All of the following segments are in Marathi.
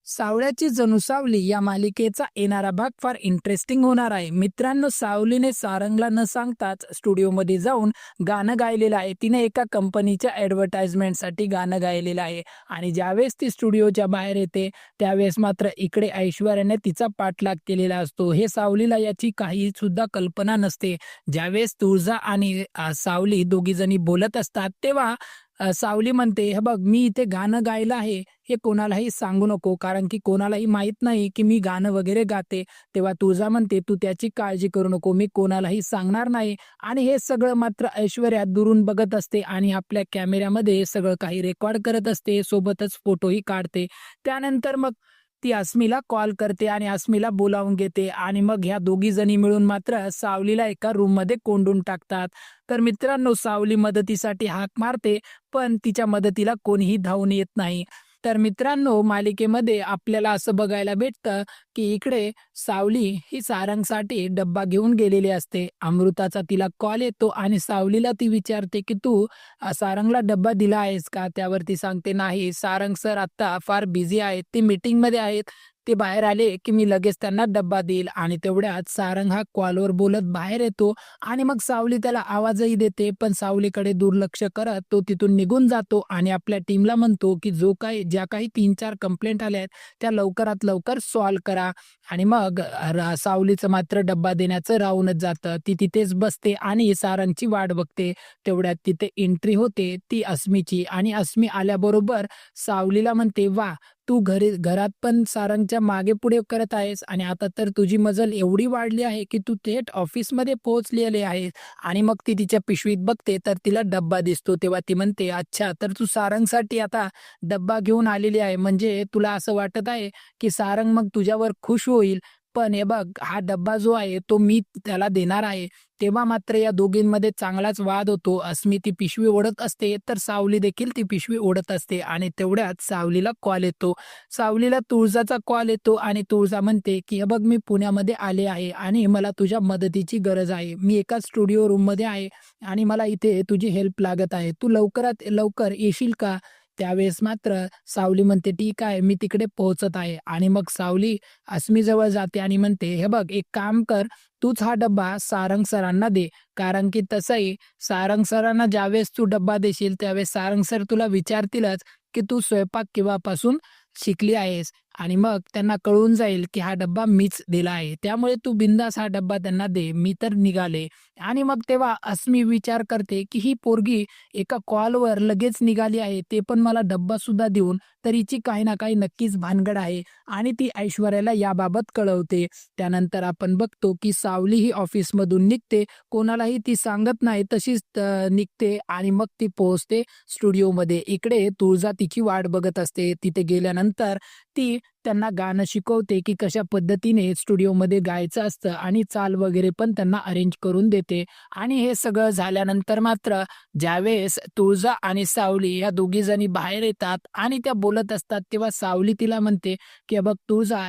सावळ्याची जणू सावली या मालिकेचा येणारा भाग फार इंटरेस्टिंग होणार आहे. मित्रांनो, सावलीने सारंगला न सांगताच स्टुडिओमध्ये जाऊन गाणं गायलेलं आहे. तिने एका कंपनीच्या ॲडव्हर्टाइजमेंटसाठी गाणं गायलेलं आहे आणि ज्यावेळेस ती स्टुडिओच्या बाहेर येते त्यावेळेस मात्र इकडे ऐश्वर्याने तिचा पाठलाग केलेला असतो. हे सावलीला याची काही सुद्धा कल्पना नसते. ज्यावेळेस तुळजा आणि सावली दोघीजणी बोलत असतात तेव्हा सावली म्हणते, "हे बघ, मी इथे गाणं गायलं आहे, हे कोणालाही सांगू नको, कारण की कोणालाही माहीत नाही की मी गाणं वगैरे गाते." तेव्हा तुळजा म्हणते, "तू त्याची काळजी करू नको, मी कोणालाही सांगणार नाही." आणि हे सगळं मात्र ऐश्वर्या दुरून बघत असते आणि आपल्या कॅमेऱ्यामध्ये सगळं काही रेकॉर्ड करत असते, सोबतच फोटोही काढते. त्यानंतर मग ती अस्मीला कॉल करते आणि अस्मीला बोलावून घेते आणि मग ह्या दोघी जणी मिळून मात्र सावलीला एका रूममध्ये कोंडून टाकतात. तर मित्रांनो, सावली मदतीसाठी हाक मारते, पण तिच्या मदतीला कोणीही धावून येत नाही. तर मित्रांनो, मालिकेमध्ये आपल्याला असं बघायला भेटतं, की इकडे सावली ही सारंगसाठी डब्बा घेऊन गेलेली असते. अमृताचा तिला कॉल येतो आणि सावलीला ती विचारते, की "तू सारंगला डब्बा दिला आहेस का?" त्यावर ती सांगते, "नाही, सारंग सर आत्ता फार बिझी आहेत. ते मीटिंगमध्ये आहेत. ते बाहेर आले, की मी लगेच त्यांना डब्बा देईल." आणि तेवढ्यात सारंग हा कॉलवर बोलत बाहेर येतो आणि मग सावली त्याला आवाजही देते, पण सावलीकडे दुर्लक्ष करत तो तिथून निघून जातो आणि आपल्या टीमला म्हणतो, की ज्या काही 3-4 कंप्लेंट आल्या आहेत, त्या लवकरात लवकर सॉल्व्ह करा. आणि मग सावलीचं मात्र डब्बा देण्याचं राहूनच जातं. ती तिथेच बसते आणि सारंगची वाट बघते. तेवढ्यात तिथे एंट्री होते ती अस्मीची आणि अस्मी आल्याबरोबर सावलीला म्हणते, "वाह! तू घरात पण सारंगच्या मागे-पुढे करत आहेस आणि आता तर तुझी मजल एवढी वाढली आहे, की तू थेट ऑफिसमध्ये पोहोचलेली आहेस." आणि मग ती तिच्या पिशवीत बघते तर तिला डब्बा दिसतो. तेव्हा ती म्हणते, "अच्छा, तर तू सारंगसाठी आता डब्बा घेऊन आलेली आहे. म्हणजे तुला असं वाटत आहे, की सारंग मग तुझ्यावर खुश होईल. पण हे बघ, हा डब्बा जो आहे तो मी त्याला देणार आहे." तेव्हा मात्र या दोघींमध्ये चांगलाच वाद होतो. अस्मी ती पिशवी ओढत असते, तर सावली देखील ती पिशवी ओढत असते आणि तेवढ्यात सावलीला कॉल येतो. सावलीला तुळजाचा कॉल येतो आणि तुळजा म्हणते, की "हे बघ, मी पुण्यामध्ये आले आहे आणि मला तुझ्या मदतीची गरज आहे. मी एका स्टुडिओ रूममध्ये आहे आणि मला इथे तुझी हेल्प लागत आहे. तू लवकरात लवकर येशील का?" त्यावेळेस मात्र सावली म्हणते, "ठीक आहे, मी तिकडे पोहोचत आहे." आणि मग सावली अस्मीजवळ जाते आणि म्हणते, "हे बघ, एक काम कर, तूच हा डब्बा सारंग सरांना दे. कारण की तसंही सारंग सरांना ज्यावेळेस तू डब्बा देशील, त्यावेळेस सारंग सर तुला विचारतीलच, की तू स्वयंपाक केव्हापासून शिकली आहेस आणि मग त्यांना कळून जाईल, की हा डब्बा मीच दिला आहे. त्यामुळे तू बिनधास्त हा डब्बा त्यांना दे. मी तर निघाले." आणि मग तेव्हा अस्मी विचार करते, की ही पोरगी एका कॉलवर लगेच निघाली आहे, ते पण मला डब्बासुद्धा देऊन, तर हिची काही ना काही नक्कीच भानगड आहे आणि ती ऐश्वर्याला याबाबत कळवते. त्यानंतर आपण बघतो, की सावली ही ऑफिसमधून निघते. कोणालाही ती सांगत नाही, तशीच निघते आणि मग ती पोहोचते स्टुडिओमध्ये. इकडे तुळजा तिची वाट बघत असते. तिथे गेल्यानंतर ती त्यांना गाणं शिकवते, की कशा पद्धतीने स्टुडिओमध्ये गायचं असतं आणि चाल वगैरे पण त्यांना अरेंज करून देते. आणि हे सगळं झाल्यानंतर मात्र ज्यावेळेस तुळजा आणि सावली या दोघी जणी बाहेर येतात आणि त्या बोलत असतात, तेव्हा सावली तिला म्हणते, की "हे बघ तुळजा,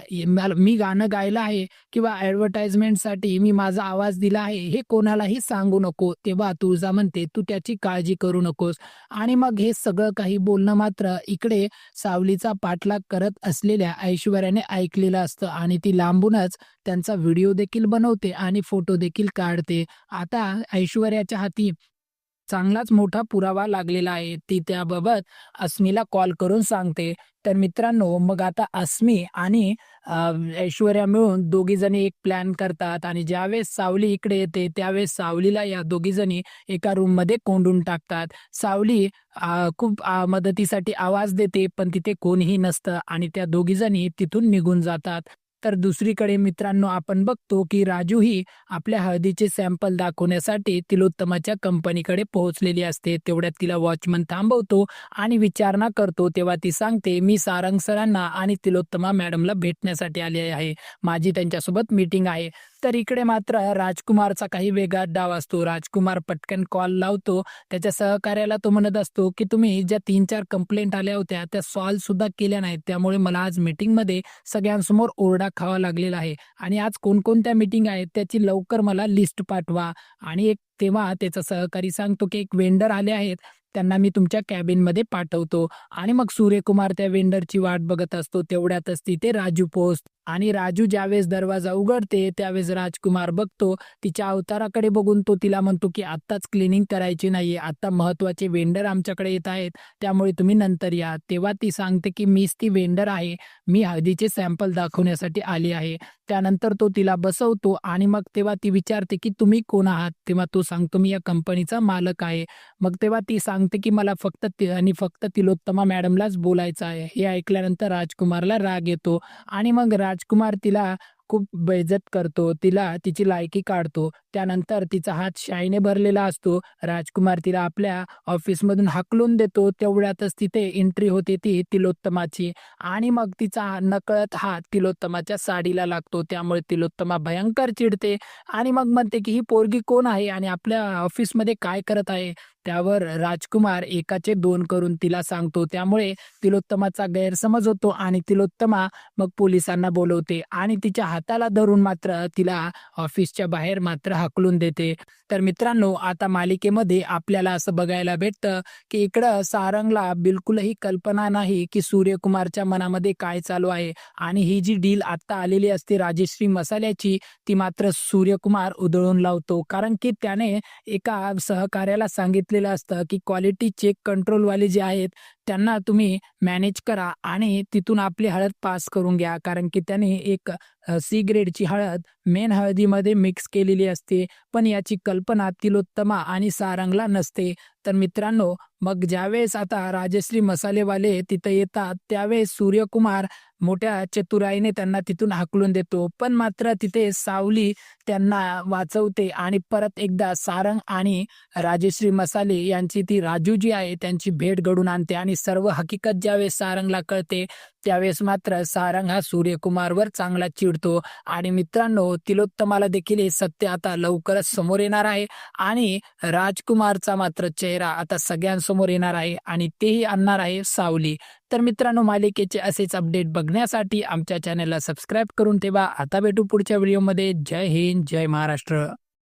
मी गाणं गायलं आहे किंवा ॲडव्हर्टाइजमेंटसाठी मी माझा आवाज दिला आहे, हे कोणालाही सांगू नको." तेव्हा तुळजा म्हणते, "तू त्याची काळजी करू नकोस." आणि मग हे सगळं काही बोलणं मात्र इकडे सावलीचा पाठलाग करत असलेल्या ऐश्वर्याने ऐकलेलं असतं आणि ती लांबूनच त्यांचा व्हिडिओ देखील बनवते आणि फोटो देखील काढते. आता ऐश्वर्याच्या हाती चांगलाच मोठा पुरावा लागलेला आहे. ती त्याबाबत अस्मीला कॉल करून सांगते. तर मित्रांनो, मग आता अस्मी आणि ऐश्वर्या मिळून दोघी जणी एक प्लॅन करतात आणि ज्यावेळेस सावली इकडे येते, त्यावेळेस सावलीला या दोघी जणी एका रूममध्ये कोंडून टाकतात. सावली खूप मदतीसाठी आवाज देते, पण तिथे कोणीही नसतं आणि त्या दोघी जणी तिथून निघून जातात. तर दुसरीकडे मित्रांनो, आपण बघतो की राजू ही आपल्या हळदीचे सॅम्पल दाखवण्यासाठी तिलोत्तमाच्या कंपनीकडे पोहोचलेली असते. तेवढ्यात तिला वॉचमन थांबवतो आणि विचारणा करतो. तेव्हा ती सांगते, "मी सारंग सरांना आणि तिलोत्तमा मॅडमला भेटण्यासाठी आली आहे. माझी त्यांच्यासोबत मीटिंग आहे." तर इकडे मात्र राजकुमारचा काही वेगळा डाव असतो. राजकुमार पटकन कॉल लावतो. त्याच्या सहकार्याला तो म्हणत असतो, की "तुम्ही ज्या 3-4 कंप्लेंट आल्या होत्या, त्या सॉल्व्ह सुद्धा केल्या नाहीत. त्यामुळे मला आज मीटिंगमध्ये सगळ्यांसमोर ओरडा खावा लागलेला आहे आणि आज कोणकोणत्या मीटिंग आहेत त्याची लवकर मला लिस्ट पाठवा." आणि तेव्हा त्याचा सहकारी सांगतो, की "एक वेंडर आले आहेत, त्यांना मी तुमच्या कॅबिनमध्ये पाठवतो. आणि मग सूर्यकुमार त्या वेंडरची वाट बघत असतो. तेवढ्यातच तिथे राजू पोहोचतो आणि राजू ज्यावेळेस दरवाजा उघडते त्यावेळेस राजकुमार बघतो. तिच्या अवताराकडे बघून तो तिला म्हणतो, की "आत्ताच क्लीनिंग करायची नाहीये. आता महत्त्वाचे वेंडर आमच्याकडे येत आहेत. त्यामुळे तुम्ही नंतर या." तेव्हा ती सांगते, की "मीच ती वेंडर आहे. मी हळदीचे सॅम्पल दाखवण्यासाठी आली आहे." त्यानंतर तो तिला बसवतो आणि मग तेव्हा ती विचारते, की "तुम्ही कोण आहात?" तेव्हा तो सांगतो, "मी या कंपनीचा मालक आहे." मग तेव्हा ती सांगते, की "मला फक्त तिलोत्तमा मॅडमलाच बोलायचं आहे." हे ऐकल्यानंतर राजकुमारला राग येतो आणि मग राजकुमार तिला खूप बेइज्जत करतो. तिला तिची लायकी काढतो. त्यानंतर तिचा हात शाईने भरलेला असतो. राजकुमार तिला आपल्या ऑफिसमधून हाकलून देतो. तेवढ्यातच तिथे एंट्री होते ती तिलोत्तमाची आणि मग तिचा नकळत हात तिलोत्तमाच्या साडीला लागतो. त्यामुळे तिलोत्तमा भयंकर चिडते आणि मग म्हणते, की "ही पोरगी कोण आहे आणि आपल्या ऑफिसमध्ये काय करत आहे?" त्यावर राजकुमार एकाचे 2 करून तिला सांगतो. त्यामुळे तिलोत्तमाचा गैरसमज होतो आणि तिलोत्तमा मग पोलिसांना बोलवते आणि तिच्या हाताला धरून मात्र तिला ऑफिसच्या बाहेर मात्र हाकलून देते. तर मित्रांनो, आता मालिकेमध्ये आपल्याला असं बघायला भेटतं, की इकडं सारंगला बिलकुलही कल्पना नाही, की सूर्यकुमारच्या मनामध्ये काय चालू आहे आणि ही जी डील आत्ता आलेली असते राजश्री मसाल्याची, ती मात्र सूर्यकुमार उधळून लावतो. कारण की त्याने एका सहकार्याला सांगितलेलं असतं, की क्वालिटी चेक कंट्रोलवाले जे आहेत, त्यांना तुम्ही मॅनेज करा आणि तिथून आपली हळद पास करून घ्या. कारण की त्याने एक सी ग्रेडची हळद मेन हळदीमध्ये मिक्स केलेली असते. पण याची कल्पना तिलोत्तमा आणि सारंगला नसते. तर मित्रांनो, मग ज्यावेळेस आता राजश्री मसालेवाले तिथं येतात, त्यावेळेस सूर्यकुमार मोठ्या चतुराईने त्यांना तिथून हाकलून देतो. पण मात्र तिथे सावली त्यांना वाचवते आणि परत एकदा सारंग आणि राजश्री मसाले यांची ती राजू जी आहे त्यांची भेट घडवून आणते आणि सर्व हकीकत ज्यावेळेस सारंगला कळते, त्यावेळेस मात्र सारंग हा सूर्यकुमारवर चांगला चिडतो. आणि मित्रांनो, तिलोत्तमाला देखील हे सत्य आता लवकरच समोर येणार आहे आणि राजकुमारचा मात्र चेहरा आता सगळ्यांसमोर येणार आहे आणि तेही आणणार आहे सावली. तर मित्रांनो, मालिकेचे असेच अपडेट बघण्यासाठी आमच्या चॅनलला सबस्क्राईब करून ठेवा. आता भेटू पुढच्या व्हिडिओमध्ये. जय हिंद, जय महाराष्ट्र.